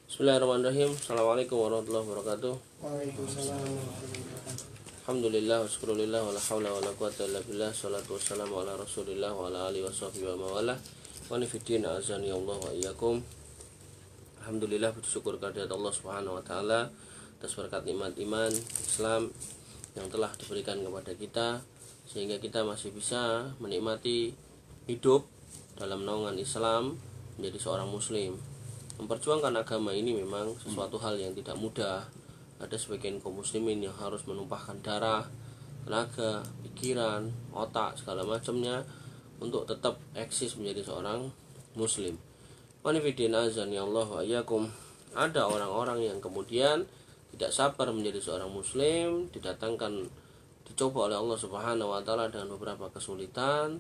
Bismillahirrahmanirrahim. Assalamualaikum warahmatullahi wabarakatuh. Waalaikumsalam warahmatullahi wabarakatuh. Alhamdulillah wa syukurillah wa la hawla wa la quwwata illa billah. Salatu wassalamu ala rasulillah wa ala alihi wa sahbihi wa mawalah. Wa nifiddin azani Allah wa iyyakum. Alhamdulillah, bersyukur kehadirat Allah Subhanahu wa taala atas berkat nikmat iman Islam yang telah diberikan kepada kita sehingga kita masih bisa menikmati hidup dalam naungan Islam menjadi seorang muslim. Memperjuangkan agama ini memang sesuatu hal yang tidak mudah. Ada sebagian kaum muslimin yang harus menumpahkan darah, tenaga, pikiran, otak, segala macamnya untuk tetap eksis menjadi seorang muslim. Wanifidin azan ya Allah wa iyyakum. Ada orang-orang yang kemudian tidak sabar menjadi seorang muslim, dicoba oleh Allah Subhanahu wa taala dengan beberapa kesulitan.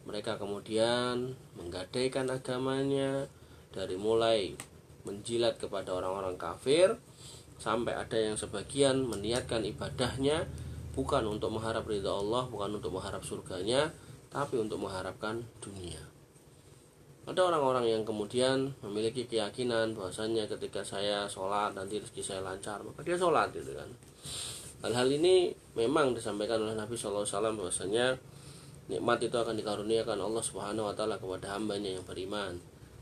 Mereka kemudian menggadaikan agamanya, dari mulai menjilat kepada orang-orang kafir sampai ada yang sebagian meniatkan ibadahnya bukan untuk mengharap ridha Allah, bukan untuk mengharap surganya, tapi untuk mengharapkan dunia. Ada orang-orang yang kemudian memiliki keyakinan bahwasanya ketika saya sholat nanti rezeki saya lancar, maka dia sholat gitu kan. Hal-hal ini memang disampaikan oleh Nabi SAW bahwasanya nikmat itu akan dikaruniakan Allah Subhanahu wa taala kepada hambanya yang beriman.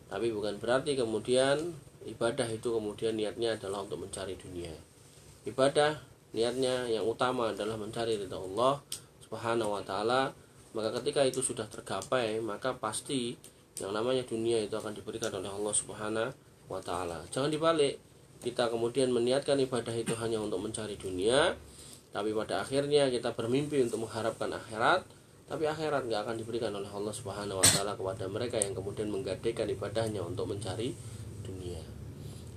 Tapi bukan berarti kemudian ibadah itu kemudian niatnya adalah untuk mencari dunia. Ibadah niatnya yang utama adalah mencari ridha Allah Subhanahu wa taala. Maka ketika itu sudah tergapai, maka pasti yang namanya dunia itu akan diberikan oleh Allah Subhanahu wa taala. Jangan dibalik, kita kemudian meniatkan ibadah itu hanya untuk mencari dunia, tapi pada akhirnya kita bermimpi untuk mengharapkan akhirat, tapi akhirat gak akan diberikan oleh Allah Subhanahu wa taala kepada mereka yang kemudian menggadaikan ibadahnya untuk mencari dunia.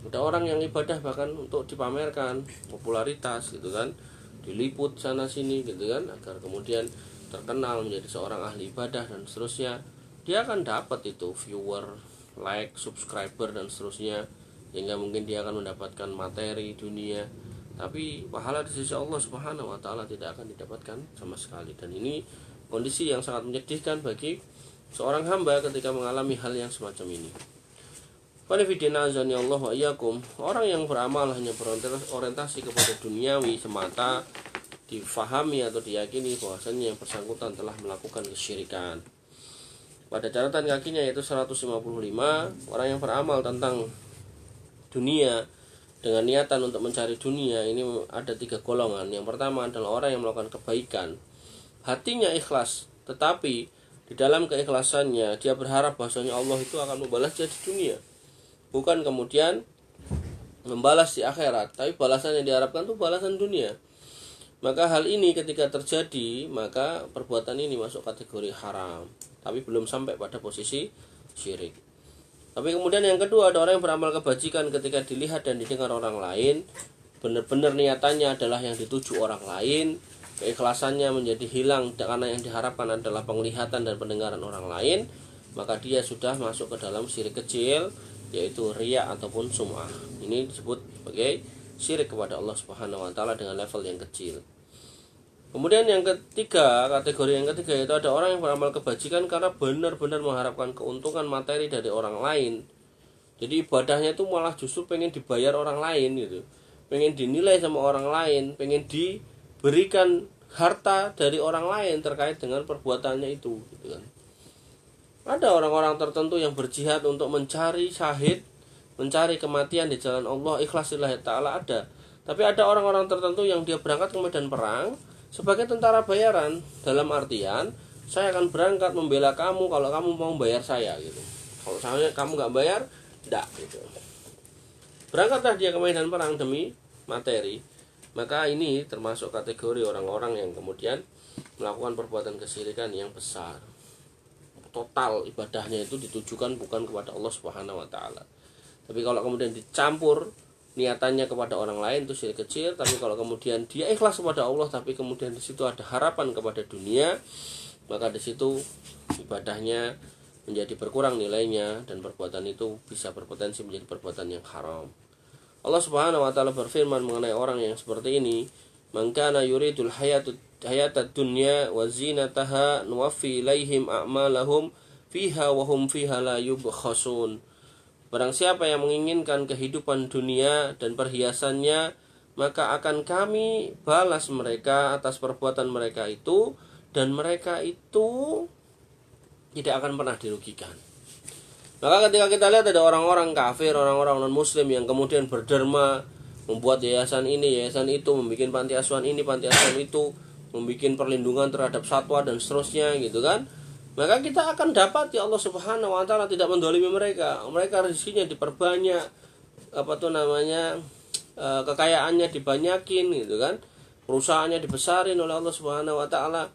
Ada orang yang ibadah bahkan untuk dipamerkan popularitas gitu kan, diliput sana sini gitu kan, agar kemudian terkenal menjadi seorang ahli ibadah dan seterusnya. Dia akan dapat itu viewer, like, subscriber dan seterusnya, sehingga mungkin dia akan mendapatkan materi dunia, tapi pahala di sisi Allah Subhanahu wa taala tidak akan didapatkan sama sekali. Dan ini kondisi yang sangat menyedihkan bagi seorang hamba ketika mengalami hal yang semacam ini. Wanifidina azani Allah wa iyyakum. Orang yang beramal hanya berorientasi kepada duniawi semata, difahami atau diyakini bahwasanya yang bersangkutan telah melakukan kesyirikan. Pada catatan kakinya yaitu 155, orang yang beramal tentang dunia dengan niatan untuk mencari dunia ini ada 3 golongan. Yang pertama adalah orang yang melakukan kebaikan, hatinya ikhlas, tetapi di dalam keikhlasannya dia berharap bahwasanya Allah itu akan membalasnya di dunia, bukan kemudian membalas di akhirat, tapi balasan yang diharapkan itu balasan dunia. Maka hal ini ketika terjadi, maka perbuatan ini masuk kategori haram, tapi belum sampai pada posisi syirik. Tapi kemudian yang kedua, ada orang yang beramal kebajikan ketika dilihat dan didengar orang lain, benar-benar niatannya adalah yang dituju orang lain, keikhlasannya menjadi hilang karena yang diharapkan adalah penglihatan dan pendengaran orang lain, maka dia sudah masuk ke dalam syirik kecil, yaitu riya ataupun sum'ah. Ini disebut sebagai syirik kepada Allah Subhanahu wa taala dengan level yang kecil. Kemudian yang ketiga, kategori yang ketiga itu ada orang yang beramal kebajikan karena benar-benar mengharapkan keuntungan materi dari orang lain. Jadi ibadahnya itu malah justru pengen dibayar orang lain gitu, pengen dinilai sama orang lain, pengen diberikan harta dari orang lain terkait dengan perbuatannya itu gitu kan. Ada orang-orang tertentu yang berjihad untuk mencari syahid, mencari kematian di jalan Allah, ikhlasillah ta'ala ada. Tapi ada orang-orang tertentu yang dia berangkat ke medan perang sebagai tentara bayaran, dalam artian saya akan berangkat membela kamu kalau kamu mau bayar saya gitu. Kalau misalnya kamu nggak bayar, tidak gitu. Berangkatlah dia ke medan perang demi materi. Maka ini termasuk kategori orang-orang yang kemudian melakukan perbuatan kesyirikan yang besar. Total ibadahnya itu ditujukan bukan kepada Allah Subhanahu wa taala. Tapi kalau kemudian dicampur niatannya kepada orang lain itu syirik kecil. Tapi kalau kemudian dia ikhlas kepada Allah, tapi kemudian di situ ada harapan kepada dunia, maka di situ ibadahnya menjadi berkurang nilainya dan perbuatan itu bisa berpotensi menjadi perbuatan yang haram. Allah Subhanahu wa taala berfirman mengenai orang yang seperti ini, "Man kana yuridul hayatad dunya wa zinataha nuwaffi ilaihim a'malahum fiha wa hum fiha la yubkhasun." Barang siapa yang menginginkan kehidupan dunia dan perhiasannya, maka akan kami balas mereka atas perbuatan mereka itu, dan mereka itu tidak akan pernah dirugikan. Maka ketika kita lihat ada orang-orang kafir, orang-orang non-muslim yang kemudian berderma, membuat yayasan ini, yayasan itu, membuat panti asuhan ini, panti asuhan itu, membuat perlindungan terhadap satwa dan seterusnya gitu kan, maka kita akan dapat ya Allah Subhanahu wa taala tidak mendolimi mereka. Mereka rezekinya diperbanyak, kekayaannya dibanyakin gitu kan, perusahaannya dibesarin oleh Allah Subhanahu wa taala.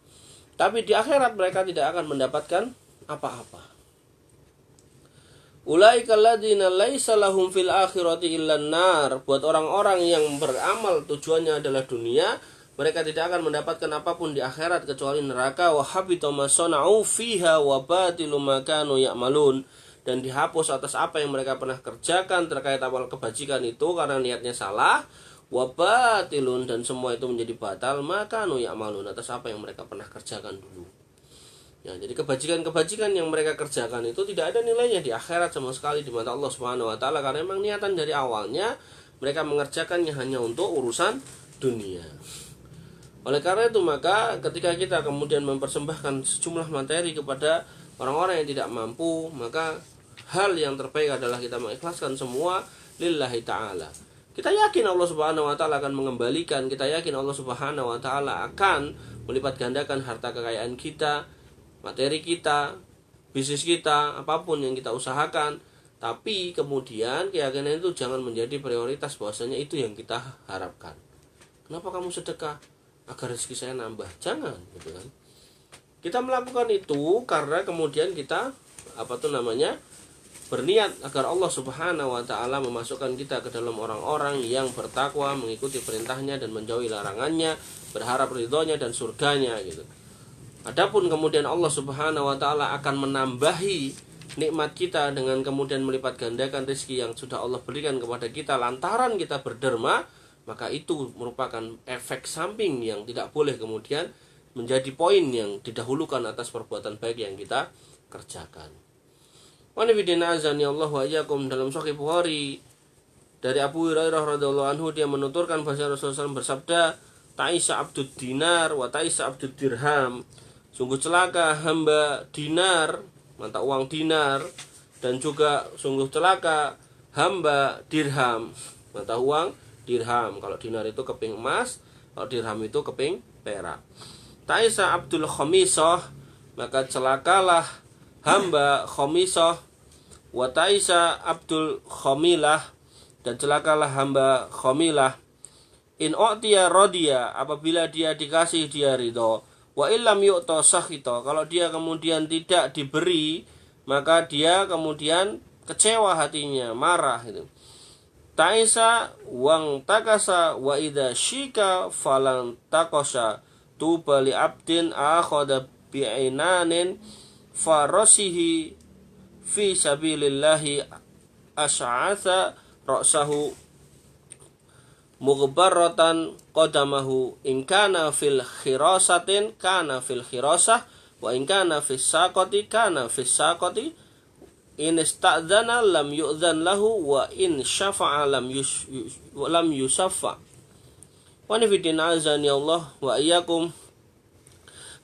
Tapi di akhirat mereka tidak akan mendapatkan apa-apa. Ulaikal ladzina laisa lahum fil akhirati illan nar. Buat orang-orang yang beramal tujuannya adalah dunia, mereka tidak akan mendapatkan apapun di akhirat kecuali neraka. Wa habita ma sana'u fiha wa batilu ma kanu ya'malun. Dan dihapus atas apa yang mereka pernah kerjakan terkait amal kebajikan itu karena niatnya salah. Wa batilun, dan semua itu menjadi batal ma kanu ya'malun, atas apa yang mereka pernah kerjakan dulu. Ya, jadi kebajikan-kebajikan yang mereka kerjakan itu tidak ada nilainya di akhirat sama sekali di mata Allah Subhanahu wa taala, karena memang niatan dari awalnya mereka mengerjakannya hanya untuk urusan dunia. Oleh karena itu maka ketika kita kemudian mempersembahkan sejumlah materi kepada orang-orang yang tidak mampu, maka hal yang terbaik adalah kita mengikhlaskan semua lillahi ta'ala. Kita yakin Allah Subhanahu wa taala akan mengembalikan, kita yakin Allah Subhanahu wa taala akan melipat gandakan harta kekayaan kita, materi kita, bisnis kita, apapun yang kita usahakan. Tapi kemudian keyakinan itu jangan menjadi prioritas bahwasanya itu yang kita harapkan. Kenapa kamu sedekah? Agar rezeki saya nambah. Jangan gitu kan. Kita melakukan itu karena kemudian kita berniat agar Allah Subhanahu wa taala memasukkan kita ke dalam orang-orang yang bertakwa, mengikuti perintahnya dan menjauhi larangannya, berharap ridhonya dan surganya gitu. Adapun kemudian Allah Subhanahu wa taala akan menambahi nikmat kita dengan kemudian melipat gandakan rezeki yang sudah Allah berikan kepada kita lantaran kita berderma, maka itu merupakan efek samping yang tidak boleh kemudian menjadi poin yang didahulukan atas perbuatan baik yang kita kerjakan. Wa nabiyina azani Allah wa iyyakum, dalam Sahih Bukhari dari Abu Hurairah radhiyallahu anhu, dia menuturkan bahwa Rasulullah SAW bersabda, Ta'isa abdud dinar wa ta'isa abdud dirham. Sungguh celaka hamba dinar, mata uang dinar, dan juga sungguh celaka hamba dirham, mata uang dirham. Kalau dinar itu keping emas, kalau dirham itu keping perak. Ta'isa abdul khamisah, maka celakalah hamba khamisah. Wa ta'isa abdul khamilah, dan celakalah hamba khamilah. In u'tiya radiya, apabila dia dikasih dia ridho. Wa illam yu'ta sakhita, kalau dia kemudian tidak diberi maka dia kemudian kecewa hatinya, marah gitu. Ta'isa wang takasa wa idza syika falan takasa, tuba li abdin akhadha bi'inanin farasihi fi sabilillahi asy'atha ra'sahu mughbarratan qadamahu in kana fil khirasatin kana fil khirasah wa in kana fis saqati kana fis saqati in ista'dzana lam yu'dzan lahu wa in syafa'a lam yusaffa. Wa nafidina azani Allah wa iyyakum.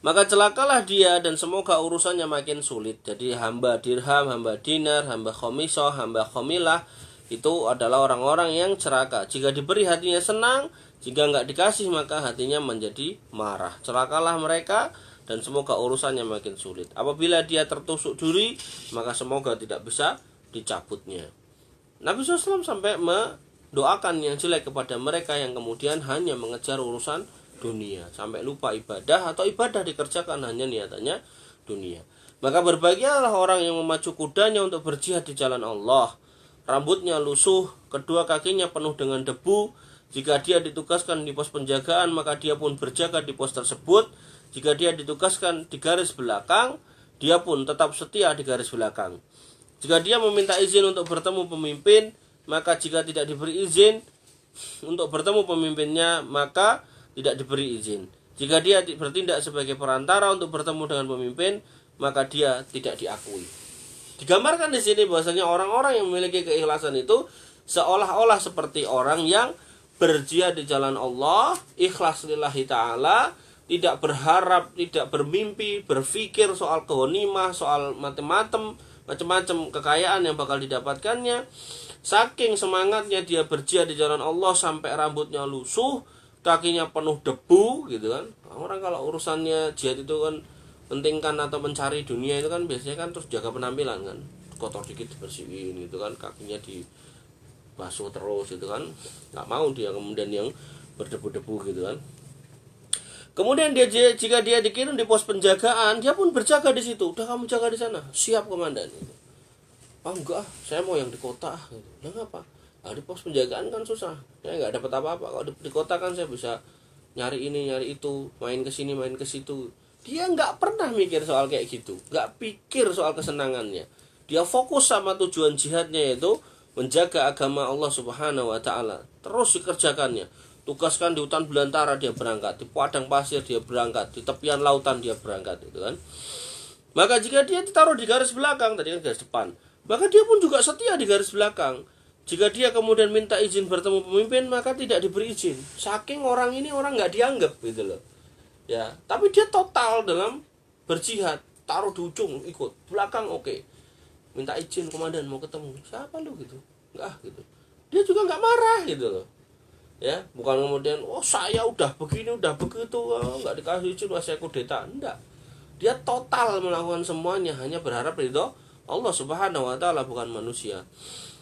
Maka celakalah dia dan semoga urusannya makin sulit. Jadi hamba dirham, hamba dinar, hamba khamisah, hamba khamilah itu adalah orang-orang yang celaka. Jika diberi hatinya senang, jika enggak dikasih maka hatinya menjadi marah. Celakalah mereka dan semoga urusannya makin sulit. Apabila dia tertusuk duri, maka semoga tidak bisa dicabutnya. Nabi SAW sampai mendoakan yang jelek kepada mereka yang kemudian hanya mengejar urusan dunia, sampai lupa ibadah atau ibadah dikerjakan hanya niatannya dunia. Maka berbahagialah orang yang memacu kudanya untuk berjihad di jalan Allah. Rambutnya lusuh, kedua kakinya penuh dengan debu. Jika dia ditugaskan di pos penjagaan, maka dia pun berjaga di pos tersebut. Jika dia ditugaskan di garis belakang, dia pun tetap setia di garis belakang. Jika dia meminta izin untuk bertemu pemimpin, maka jika tidak diberi izin untuk bertemu pemimpinnya, maka tidak diberi izin. Jika dia bertindak sebagai perantara untuk bertemu dengan pemimpin, maka dia tidak diakui. Digambarkan di sini bahwasanya orang-orang yang memiliki keikhlasan itu seolah-olah seperti orang yang berjihad di jalan Allah, ikhlas lillahi ta'ala, tidak berharap, tidak bermimpi, berpikir soal ghanimah, soal macam-macam kekayaan yang bakal didapatkannya. Saking semangatnya dia berjihad di jalan Allah sampai rambutnya lusuh, kakinya penuh debu gitu kan. Orang kalau urusannya jihad itu kan pentingkan atau mencari dunia itu kan biasanya kan terus jaga penampilan kan, kotor dikit dibersihin gitu kan, kakinya dibasuh terus gitu kan, nggak mau dia kemudian yang berdebu-debu gitu kan. Kemudian jika dia dikirim di pos penjagaan, dia pun berjaga di situ. Udah, kamu jaga di sana, siap komandan gitu. Oh enggak, saya mau yang di kota gitu. Ya ngapa? Nah, di pos penjagaan kan susah, saya nggak dapat apa-apa. Kalau di kota kan saya bisa nyari ini nyari itu, main ke sini main ke situ. Dia nggak pernah mikir soal kayak gitu, nggak pikir soal kesenangannya. Dia fokus sama tujuan jihadnya, yaitu menjaga agama Allah Subhanahu wa Ta'ala. Terus dikerjakannya. Tugaskan di hutan belantara dia berangkat, di padang pasir dia berangkat, di tepian lautan dia berangkat, gitu kan. Maka jika dia ditaruh di garis belakang, tadi kan garis depan, maka dia pun juga setia di garis belakang. Jika dia kemudian minta izin bertemu pemimpin, maka tidak diberi izin. Saking orang ini orang nggak dianggap gitu loh. Ya, tapi dia total dalam berjihad, taruh di ujung, ikut belakang, oke. Minta izin komandan mau ketemu, siapa lu gitu, nggak gitu. Dia juga nggak marah gitu loh. Ya, bukan kemudian saya udah begini udah begitu, nggak dikasih izin saya kudeta, enggak. Dia total melakukan semuanya hanya berharap ridho Allah Subhanahu wa Ta'ala, bukan manusia.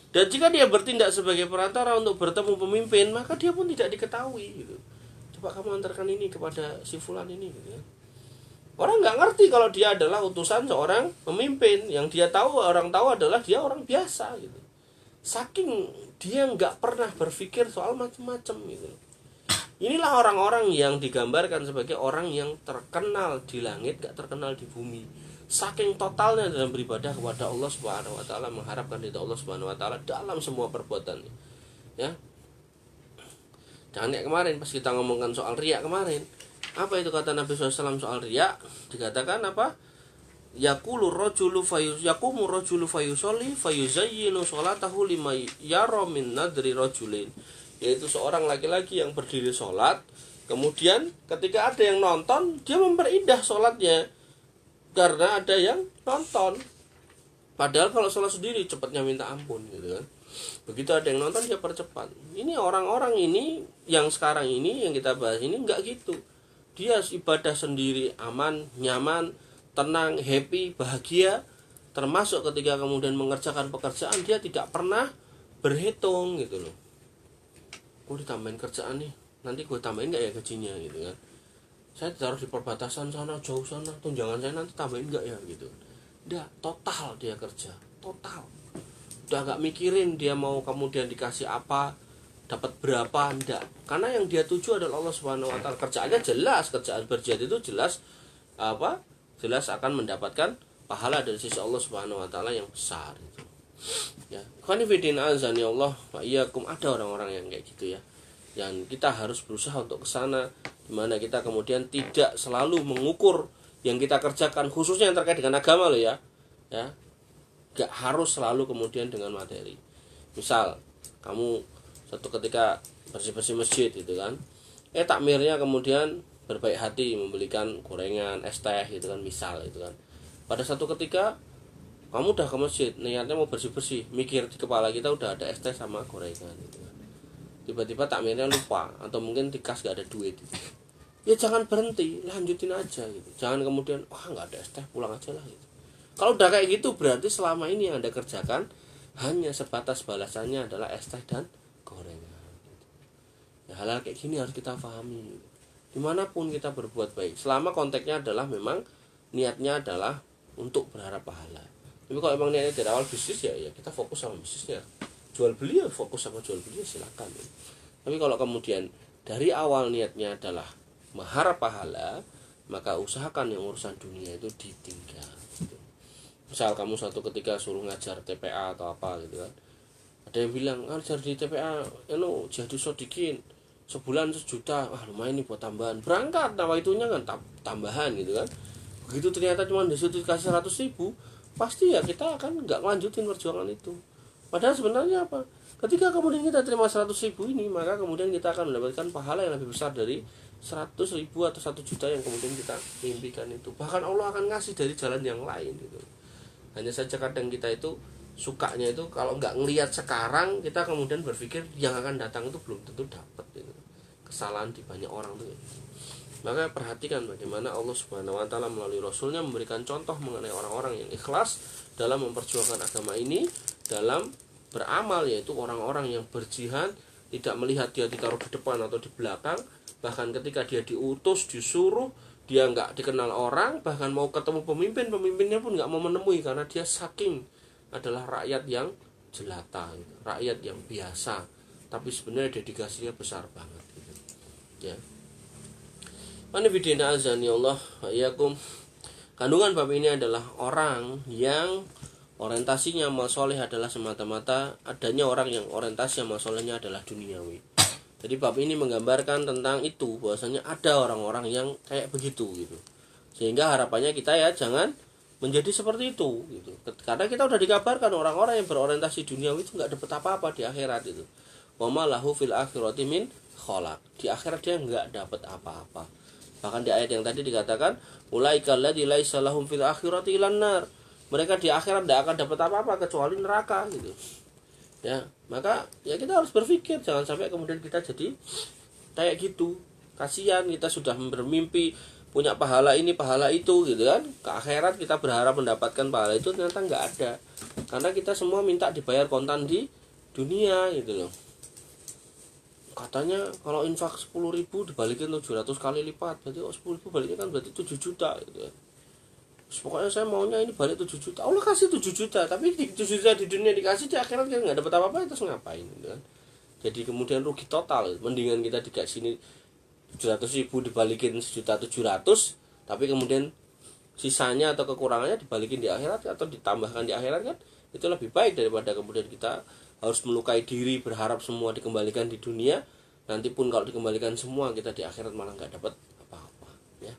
Dan jika dia bertindak sebagai perantara untuk bertemu pemimpin, maka dia pun tidak diketahui gitu. Coba kamu antarkan ini kepada si fulan ini gitu ya. Orang nggak ngerti kalau dia adalah utusan seorang pemimpin. Yang dia tahu, orang tahu adalah dia orang biasa gitu. Saking dia nggak pernah berpikir soal macam-macam gitu. Inilah orang-orang yang digambarkan sebagai orang yang terkenal di langit, gak terkenal di bumi. Saking totalnya dalam beribadah kepada Allah Subhanahu wa Ta'ala, mengharapkan ridha Allah Subhanahu wa Ta'ala dalam semua perbuatannya. Ya. Jangan kayak kemarin pas kita ngomongkan soal riya kemarin. Apa itu kata Nabi SAW soal riya? Dikatakan apa? Yakumu rajulu fayusolli fayuzayyinu sholatahu lima yara min nadri rajulin. Yaitu seorang laki-laki yang berdiri sholat, kemudian ketika ada yang nonton, dia memperindah sholatnya karena ada yang nonton. Padahal kalau sholat sendiri cepatnya minta ampun gitu kan. Begitu ada yang nonton dia percepat. Ini orang-orang ini yang sekarang ini yang kita bahas ini enggak gitu. Dia ibadah sendiri aman, nyaman, tenang, happy, bahagia. Termasuk ketika kemudian mengerjakan pekerjaan, dia tidak pernah berhitung gitu loh. Gue ditambahin kerjaan nih, nanti gue tambahin gak ya gajinya gitu kan. Saya taruh di perbatasan sana, jauh sana, tunjangan saya nanti tambahin gak ya gitu. Udah total dia kerja, total. Udah gak mikirin dia mau kemudian dikasih apa, dapat berapa, enggak. Karena yang dia tuju adalah Allah Subhanahu wa Ta'ala. Kerjaannya jelas, kerjaan berjihad itu jelas apa? Jelas akan mendapatkan pahala dari sisi Allah Subhanahu wa Ta'ala yang besar itu. Ya, khonifidin azani Allah wa iyyakum, ada orang-orang yang kayak gitu ya. Dan kita harus berusaha untuk kesana, dimana kita kemudian tidak selalu mengukur yang kita kerjakan, khususnya yang terkait dengan agama loh ya. Ya, gak harus selalu kemudian dengan materi. Misal kamu satu ketika bersih-bersih masjid gitu kan, takmirnya kemudian berbaik hati membelikan gorengan, es teh gitu kan, misal itu kan. Pada satu ketika kamu udah ke masjid, niatnya mau bersih-bersih, mikir di kepala kita udah ada es teh sama gorengan gitu kan. Tiba-tiba takmirnya lupa, atau mungkin di kas gak ada duit gitu. Ya jangan berhenti, lanjutin aja gitu. Jangan kemudian nggak ada es teh, pulang aja lah gitu. Kalau udah kayak gitu berarti selama ini yang Anda kerjakan hanya sebatas balasannya adalah es teh dan gorengan gitu. Ya, hal-hal kayak gini harus kita pahami gitu. Dimanapun kita berbuat baik, selama konteksnya adalah memang niatnya adalah untuk berharap pahala. Tapi kalau emang niatnya dari awal bisnis ya kita fokus sama bisnisnya. Jual beli ya fokus sama jual beli ya silakan. Tapi kalau kemudian dari awal niatnya adalah mengharap pahala, maka usahakan yang urusan dunia itu ditinggal gitu. Misal kamu suatu ketika suruh ngajar TPA atau apa gitu kan, ada yang bilang ngajar di TPA jadi sodikin sebulan 1 juta, lumayan nih buat tambahan, berangkat, nah itunya kan tambahan gitu kan. Begitu ternyata cuma disitu dikasih 100 ribu, pasti ya kita akan nggak lanjutin perjuangan itu. Padahal sebenarnya apa? Ketika kemudian kita terima 100.000 ini, maka kemudian kita akan mendapatkan pahala yang lebih besar dari 100.000 atau 1 juta yang kemudian kita impikan itu. Bahkan Allah akan ngasih dari jalan yang lain gitu. Hanya saja kadang kita itu sukanya itu kalau nggak ngelihat sekarang, kita kemudian berpikir yang akan datang itu belum tentu dapat gitu. Kesalahan di banyak orang tuh. Maka perhatikan bagaimana Allah Subhanahu wa taala melalui Rasulnya memberikan contoh mengenai orang-orang yang ikhlas dalam memperjuangkan agama ini, dalam beramal, yaitu orang-orang yang berjihad, tidak melihat dia ditaruh di depan atau di belakang. Bahkan ketika dia diutus, disuruh, dia nggak dikenal orang, bahkan mau ketemu pemimpinnya pun nggak mau menemui, karena dia saking adalah rakyat yang jelata, rakyat yang biasa, tapi sebenarnya dedikasinya besar banget gitu. Ya. Anifidina azani Allah wa iyyakum. Kandungan bab ini adalah orang yang orientasinya amal soleh adalah semata-mata adanya orang yang orientasi amal solehnya adalah duniawi. Jadi bab ini menggambarkan tentang itu, bahwasanya ada orang-orang yang kayak begitu gitu. Sehingga harapannya kita ya jangan menjadi seperti itu gitu. Karena kita udah dikabarkan orang-orang yang berorientasi duniawi itu nggak dapat apa-apa di akhirat itu. Wa ma lahu fil akhirati min khalaq. Di akhirat dia nggak dapat apa-apa. Bahkan di ayat yang tadi dikatakan ulaika alladzi laisa lahum fil akhirati ilan nar. Mereka di akhirat tidak akan dapat apa-apa kecuali neraka gitu. Ya, maka ya kita harus berpikir jangan sampai kemudian kita jadi kayak gitu. Kasihan kita sudah bermimpi punya pahala ini pahala itu gitu kan, ke akhirat kita berharap mendapatkan pahala itu ternyata nggak ada, karena kita semua minta dibayar kontan di dunia gitu loh. Katanya kalau infak 10.000 dibalikin 700 kali lipat, berarti 10.000 baliknya kan berarti 7 juta gitu kan. Pokoknya saya maunya ini balik 7 juta. Allah kasih 7 juta, tapi 7 juta di dunia dikasih, di akhirat kita nggak dapat apa-apa, itu ngapain gitu kan. Jadi kemudian rugi total. Mendingan kita dikasih ini 700.000 dibalikin 1.700.000, tapi kemudian sisanya atau kekurangannya dibalikin di akhirat atau ditambahkan di akhirat, kan itu lebih baik daripada kemudian kita harus melukai diri berharap semua dikembalikan di dunia, nanti pun kalau dikembalikan semua kita di akhirat malah nggak dapat apa-apa ya.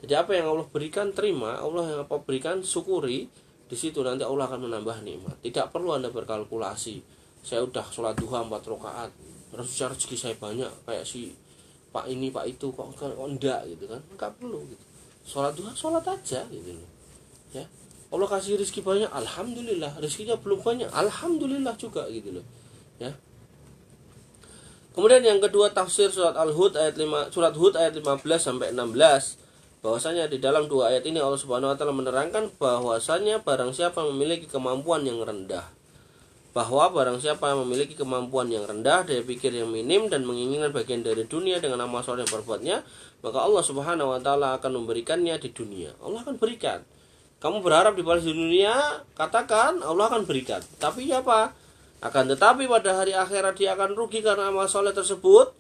Jadi apa yang Allah berikan terima, Allah yang apa berikan syukuri, di situ nanti Allah akan menambah nikmat. Tidak perlu Anda berkalkulasi, saya udah sholat duha 4 rakaat, harusnya rezeki saya banyak kayak si Pak ini Pak itu, kok enggak gitu kan, enggak perlu gitu. Sholat duha sholat aja gitu loh ya. Allah kasih rezeki banyak, alhamdulillah. Rezekinya belum banyak, alhamdulillah juga gitu loh ya. Kemudian yang kedua, tafsir surat Al-Hud ayat 5, surat Hud ayat 15 sampai 16. Bahwasanya di dalam dua ayat ini Allah Subhanahu wa taala menerangkan bahwasanya barang siapa memiliki kemampuan yang rendah, bahwa barang siapa yang memiliki kemampuan yang rendah, daya pikir yang minim, dan menginginkan bagian dari dunia dengan amal soleh yang berbuatnya, maka Allah Subhanahu wa taala akan memberikannya di dunia. Allah akan berikan. Kamu berharap dibalas di dunia, katakan Allah akan berikan. Tapi apa? Akan tetapi pada hari akhirat dia akan rugi karena amal soleh tersebut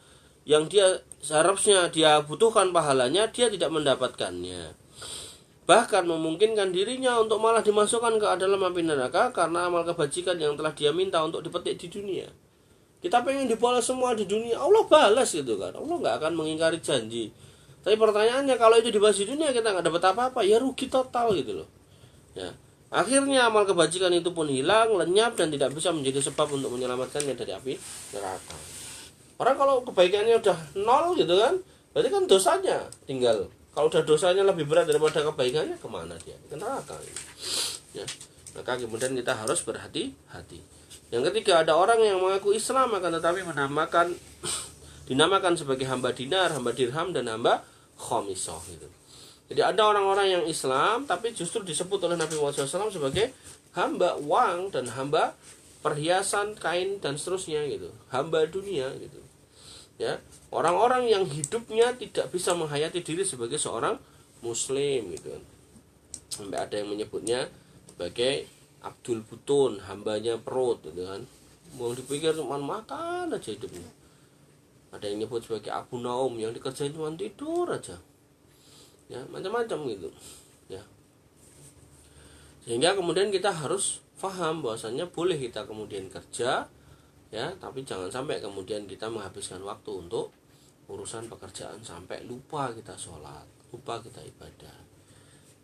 yang dia seharusnya dia butuhkan pahalanya, dia tidak mendapatkannya. Bahkan memungkinkan dirinya untuk malah dimasukkan ke dalam api neraka karena amal kebajikan yang telah dia minta untuk dipetik di dunia. Kita pengen dibalas semua di dunia, Allah balas gitu kan. Allah nggak akan mengingkari janji. Tapi pertanyaannya, kalau itu dibalas di dunia kita nggak dapat apa-apa, ya rugi total gitu loh. Ya. Akhirnya amal kebajikan itu pun hilang, lenyap, dan tidak bisa menjadi sebab untuk menyelamatkannya dari api neraka. Orang kalau kebaikannya udah nol gitu kan, berarti kan dosanya tinggal. Kalau udah dosanya lebih berat daripada kebaikannya, kemana dia? Ke neraka. Ya. Maka kemudian kita harus berhati-hati. Yang ketiga, ada orang yang mengaku Islam akan tetapi dinamakan sebagai hamba dinar, hamba dirham, dan hamba khomisoh gitu. Jadi ada orang-orang yang Islam tapi justru disebut oleh Nabi Muhammad SAW sebagai hamba uang dan hamba perhiasan, kain, dan seterusnya gitu. Hamba dunia gitu. Ya, orang-orang yang hidupnya tidak bisa menghayati diri sebagai seorang muslim gitu kan. Sampai ada yang menyebutnya sebagai Abdul Butun, hambanya perut gitu kan. Mau dipikir cuma makan aja hidupnya. Ada yang nyebut sebagai Abu Naum, yang dikerjain cuma tidur aja. Ya, macam-macam gitu. Ya. Sehingga kemudian kita harus paham bahwasannya boleh kita kemudian kerja, ya, tapi jangan sampai kemudian kita menghabiskan waktu untuk urusan pekerjaan sampai lupa kita sholat, lupa kita ibadah.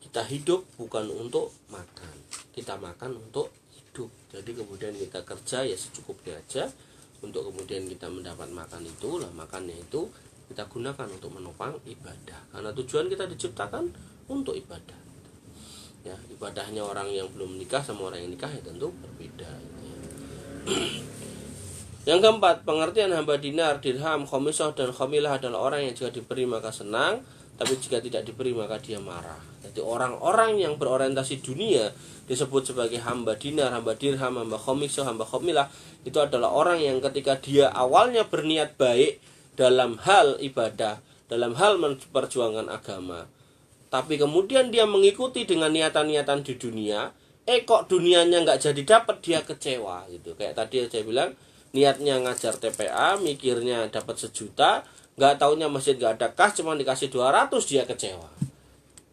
Kita hidup bukan untuk makan, kita makan untuk hidup. Jadi kemudian kita kerja ya secukupnya aja, untuk kemudian kita mendapat makan itu, lah makannya itu kita gunakan untuk menopang ibadah. Karena tujuan kita diciptakan untuk ibadah. Ya, ibadahnya orang yang belum menikah sama orang yang nikah ya tentu berbeda. Yang keempat, pengertian hamba dinar, dirham, khomisah dan khomilah adalah orang yang jika diberi maka senang, tapi jika tidak diberi maka dia marah. Jadi orang-orang yang berorientasi dunia disebut sebagai hamba dinar, hamba dirham, hamba khomisah, hamba khomilah. Itu adalah orang yang ketika dia awalnya berniat baik dalam hal ibadah, dalam hal memperjuangkan agama, tapi kemudian dia mengikuti dengan niatan-niatan di dunia, kok dunianya nggak jadi dapat, dia kecewa gitu. Kayak tadi saya bilang, niatnya ngajar TPA, mikirnya dapat 1 juta, nggak taunya masjid nggak ada kas, cuma dikasih 200, dia kecewa.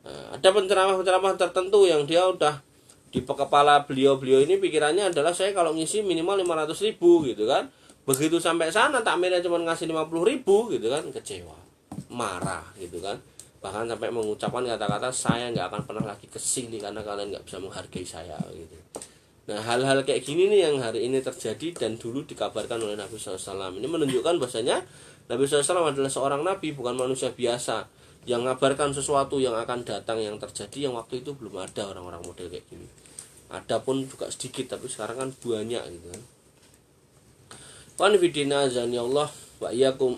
Nah, ada penceramah-penceramah tertentu yang dia udah di kepala beliau ini pikirannya adalah saya kalau ngisi minimal 500.000 gitu kan. Begitu sampai sana takmirnya cuma ngasih 50.000 gitu kan, kecewa, marah gitu kan. Bahkan sampai mengucapkan kata-kata saya nggak akan pernah lagi kesini karena kalian nggak bisa menghargai saya gitu. Nah, hal-hal kayak gini nih yang hari ini terjadi dan dulu dikabarkan oleh Nabi SAW. Ini menunjukkan bahwasanya Nabi SAW adalah seorang nabi, bukan manusia biasa yang mengabarkan sesuatu yang akan datang, yang terjadi, yang waktu itu belum ada orang-orang model kayak gini. Ada pun juga sedikit, tapi sekarang kan banyak gitu kan. Wanfidina azani Allah wa iyyakum.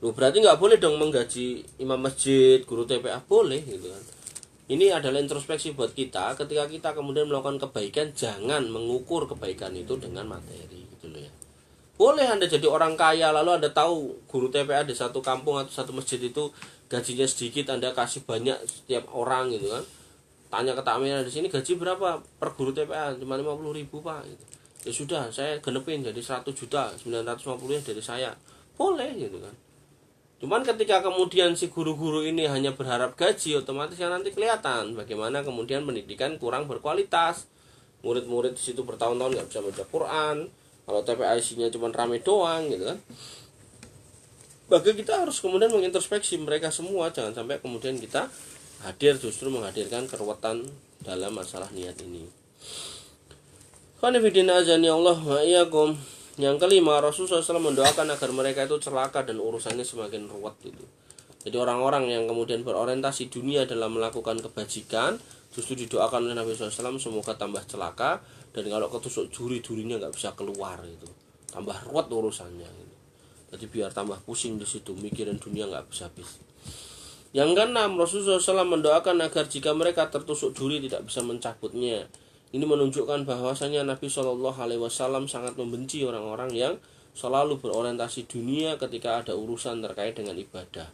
Loh, berarti nggak boleh dong menggaji imam masjid, guru TPA, boleh gitu kan. Ini adalah introspeksi buat kita. Ketika kita kemudian melakukan kebaikan, jangan mengukur kebaikan itu dengan materi gitu loh ya. Boleh Anda jadi orang kaya, lalu Anda tahu guru TPA di satu kampung atau satu masjid itu gajinya sedikit, Anda kasih banyak setiap orang gitu kan. Tanya ke takmirnya, di sini gaji berapa per guru TPA? Cuma 50.000 Pak gitu. Ya sudah, saya genepin jadi 100 juta, 950 dari saya. Boleh gitu kan. Cuman ketika kemudian si guru-guru ini hanya berharap gaji, otomatis kan nanti kelihatan bagaimana kemudian pendidikan kurang berkualitas. Murid-murid di situ bertahun-tahun nggak bisa baca Quran. Kalau TPA isinya cuma rame doang gitu kan. Maka kita harus kemudian mengintrospeksi mereka semua, jangan sampai kemudian kita hadir justru menghadirkan keruwetan dalam masalah niat ini. Qanifidina azani Allah wa iyyakum. Yang kelima, Rasulullah SAW mendoakan agar mereka itu celaka dan urusannya semakin ruwet gitu. Jadi orang-orang yang kemudian berorientasi dunia dalam melakukan kebajikan, justru didoakan oleh Nabi SAW semoga tambah celaka, dan kalau ketusuk duri-durinya nggak bisa keluar gitu, tambah ruwet urusannya gitu. Jadi biar tambah pusing di situ, mikirin dunia nggak habis-habis. Yang keenam, Rasulullah SAW mendoakan agar jika mereka tertusuk duri tidak bisa mencabutnya. Ini menunjukkan bahwasanya Nabi SAW sangat membenci orang-orang yang selalu berorientasi dunia ketika ada urusan terkait dengan ibadah.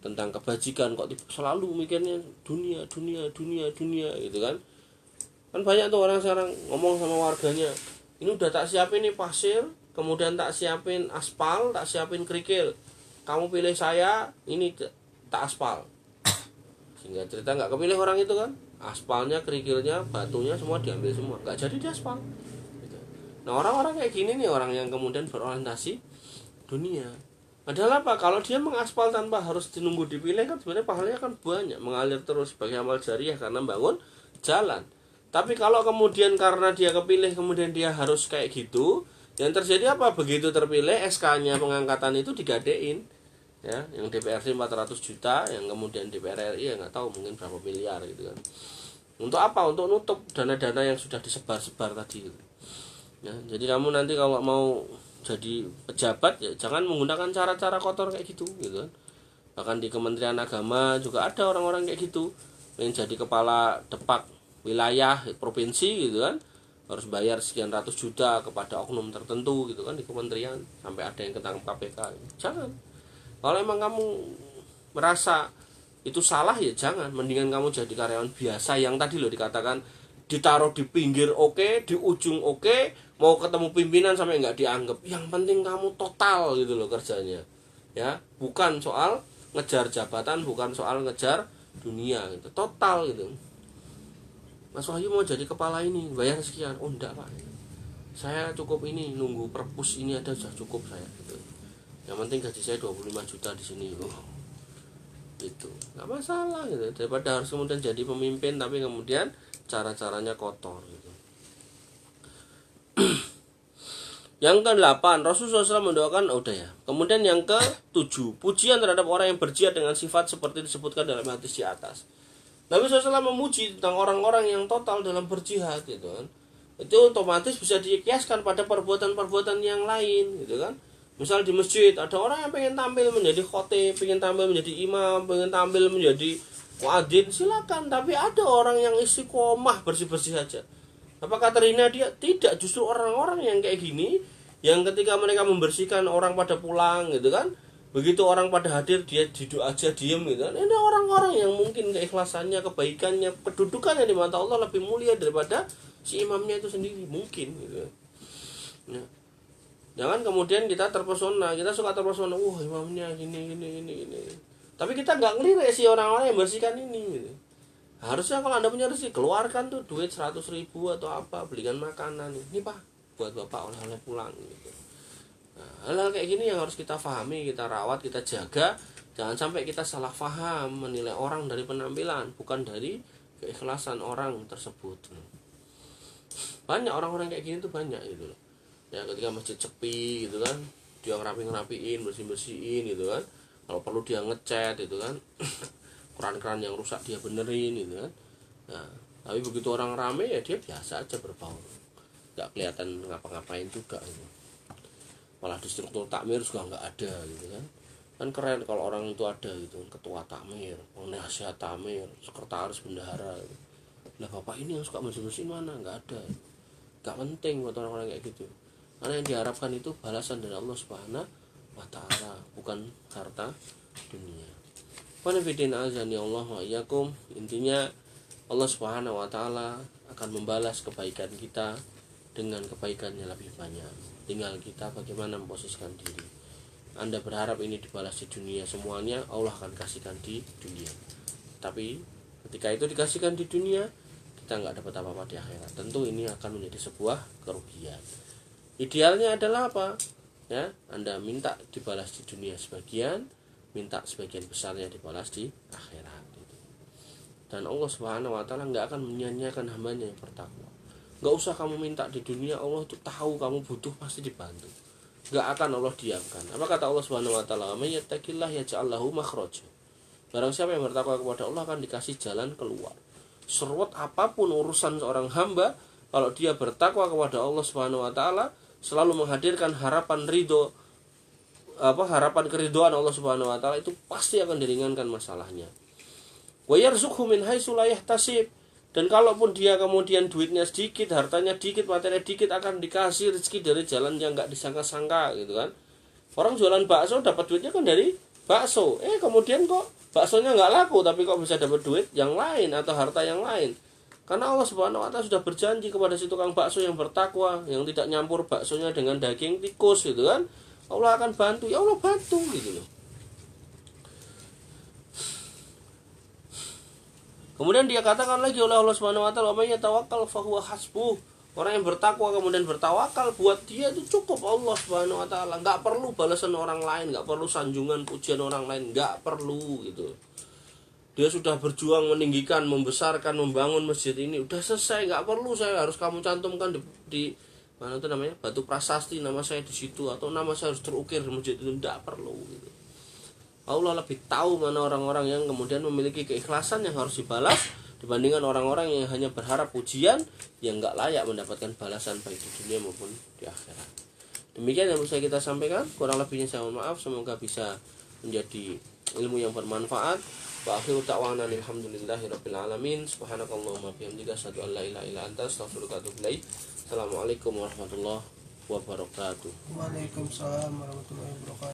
Tentang kebajikan kok selalu mikirnya dunia gitu kan. Kan banyak tuh orang sekarang ngomong sama warganya, ini udah tak siapin nih pasir, kemudian tak siapin aspal, tak siapin kerikil. Kamu pilih saya, ini tak aspal. Sehingga cerita nggak kepilih orang itu kan. Aspalnya, kerikilnya, batunya semua diambil semua, nggak jadi diaspal gitu. Nah, orang-orang kayak gini nih, orang yang kemudian berorientasi dunia. Padahal apa? Kalau dia mengaspal tanpa harus dinunggu dipilih kan sebenarnya pahalanya kan banyak, mengalir terus sebagai amal jariah karena bangun jalan. Tapi kalau kemudian karena dia kepilih kemudian dia harus kayak gitu, yang terjadi apa? Begitu terpilih SK-nya pengangkatan itu digadein. Ya, yang DPRD 400 juta, yang kemudian DPR RI ya nggak tahu mungkin berapa miliar gitu kan. Untuk apa? Untuk nutup dana-dana yang sudah disebar-sebar tadi gitu. Ya, jadi kamu nanti kalau mau jadi pejabat ya jangan menggunakan cara-cara kotor kayak gitu kan. Bahkan di Kementerian Agama juga ada orang-orang kayak gitu, yang jadi kepala depak wilayah provinsi gitu kan, harus bayar sekian ratus juta kepada oknum tertentu gitu kan di kementerian, sampai ada yang ketangkep KPK. Jangan. Kalau emang kamu merasa itu salah ya jangan, mendingan kamu jadi karyawan biasa yang tadi loh dikatakan ditaruh di pinggir oke, di ujung oke, mau ketemu pimpinan sampai nggak dianggap. Yang penting kamu total gitu loh kerjanya. Ya, bukan soal ngejar jabatan, bukan soal ngejar dunia gitu, total gitu. Mas Wahyu mau jadi kepala ini, bayar sekian. Oh enggak Pak, saya cukup ini, nunggu perpus ini ada sudah cukup saya gitu. Yang penting gaji saya 25 juta di sini. Itu nggak masalah gitu, daripada harus kemudian jadi pemimpin tapi kemudian cara-caranya kotor gitu. Yang ke-8, Rasulullah SAW mendoakan, udah ya. Kemudian yang ke-7, pujian terhadap orang yang berjihad dengan sifat seperti disebutkan dalam hadis di atas. Nabi SAW memuji tentang orang-orang yang total dalam berjihad gitu kan. Itu otomatis bisa dikiaskan pada perbuatan-perbuatan yang lain gitu kan. Misal di masjid ada orang yang pengen tampil menjadi khotib, pengen tampil menjadi imam, pengen tampil menjadi muadzin, silakan. Tapi ada orang yang istiqomah bersih-bersih saja. Apakah terhina dia? Tidak, justru orang-orang yang kayak gini, yang ketika mereka membersihkan orang pada pulang gitu kan, begitu orang pada hadir dia duduk aja diem gitu kan. Ini orang-orang yang mungkin keikhlasannya, kebaikannya, kedudukannya di mata Allah lebih mulia daripada si imamnya itu sendiri, mungkin gitu ya. Jangan kemudian kita terpesona, kita suka terpesona, imamnya gini. Tapi kita nggak ngelirik si orang-orang yang bersihkan ini gitu. Harusnya kalau Anda punya rezeki, keluarkan tuh duit 100.000 atau apa, belikan makanan. Ini Pak, buat Bapak oleh-oleh pulang gitu. Nah, hal-hal kayak gini yang harus kita pahami, kita rawat, kita jaga. Jangan sampai kita salah paham menilai orang dari penampilan, bukan dari keikhlasan orang tersebut. Banyak orang-orang kayak gini tuh banyak gitu loh. Ya ketika masjid sepi gitu kan, dia ngerapiin, bersihin gitu kan. Kalau perlu dia ngecat gitu kan. Keran-keran yang rusak dia benerin gitu kan. Nah, tapi begitu orang rame ya dia biasa aja berbaur, nggak kelihatan ngapa-ngapain juga gitu. Malah di struktur takmir juga nggak ada gitu kan. Kan keren kalau orang itu ada gitu, ketua takmir, penasihat takmir, sekretaris bendahara gitu. Lah bapak ini yang suka bersih-bersihin mana? Nggak ada. Nggak penting buat orang-orang kayak gitu. Karena yang diharapkan itu balasan dari Allah Subhanahu wa Ta'ala, bukan harta dunia. Qanifidin azani Allah wa iyyakum. Intinya Allah Subhanahu wa Ta'ala akan membalas kebaikan kita dengan kebaikannya lebih banyak. Tinggal kita bagaimana memposisikan diri. Anda berharap ini dibalas di dunia, semuanya Allah akan kasihkan di dunia. Tapi ketika itu dikasihkan di dunia, kita nggak dapat apa-apa di akhirat. Tentu ini akan menjadi sebuah kerugian. Idealnya adalah apa? Ya, Anda minta dibalas di dunia sebagian, minta sebagian besarnya dibalas di akhirat. Dan Allah Subhanahu wa Ta'ala nggak akan menyia-nyiakan hambanya yang bertakwa. Nggak usah kamu minta di dunia, Allah itu tahu kamu butuh, pasti dibantu. Nggak akan Allah diamkan. Apa kata Allah Subhanahu wa Ta'ala? "May yattaqillah yaj'al lahu makhraja." Barang siapa yang bertakwa kepada Allah akan dikasih jalan keluar. Seruat apapun urusan seorang hamba, kalau dia bertakwa kepada Allah Subhanahu wa Ta'ala, selalu menghadirkan harapan keridhaan Allah Subhanahu wa Ta'ala, itu pasti akan diringankan masalahnya. Wa yarzuqhu min haitsu la yahtasib. Dan kalaupun dia kemudian duitnya sedikit, hartanya dikit, materi dikit, akan dikasih rezeki dari jalan yang enggak disangka-sangka gitu kan. Orang jualan bakso dapat duitnya kan dari bakso. Kemudian kok baksonya enggak laku, tapi kok bisa dapat duit yang lain atau harta yang lain. Karena Allah Subhanahu wa Ta'ala sudah berjanji kepada si tukang bakso yang bertakwa, yang tidak nyampur baksonya dengan daging tikus gitu kan. Allah akan bantu, ya Allah bantu gitu loh. Kemudian dia katakan lagi oleh Allah Subhanahu wa Ta'ala, "May yatawakkal fa huwa hasbuh." Orang yang bertakwa kemudian bertawakal, buat dia itu cukup Allah Subhanahu wa Ta'ala. Enggak perlu balasan orang lain, enggak perlu sanjungan pujian orang lain, enggak perlu gitu. Dia sudah berjuang meninggikan, membesarkan, membangun masjid ini, udah selesai, enggak perlu saya harus kamu cantumkan di mana itu namanya, batu prasasti nama saya di situ, atau nama saya harus terukir di masjid itu, enggak perlu gitu. Allah lebih tahu mana orang-orang yang kemudian memiliki keikhlasan yang harus dibalas dibandingkan orang-orang yang hanya berharap pujian yang enggak layak mendapatkan balasan baik di dunia maupun di akhirat. Demikian yang bisa kita sampaikan, kurang lebihnya saya mohon maaf, semoga bisa menjadi ilmu yang bermanfaat. Wa akhiru ta'wana alhamdulillahirabbil alamin. Subhanakallahumma bihamdika asyhadu an la ilaha illa anta astaghfiruka wa atubu ilaik. Assalamualaikum warahmatullahi wabarakatuh. Waalaikumsalam warahmatullahi wabarakatuh.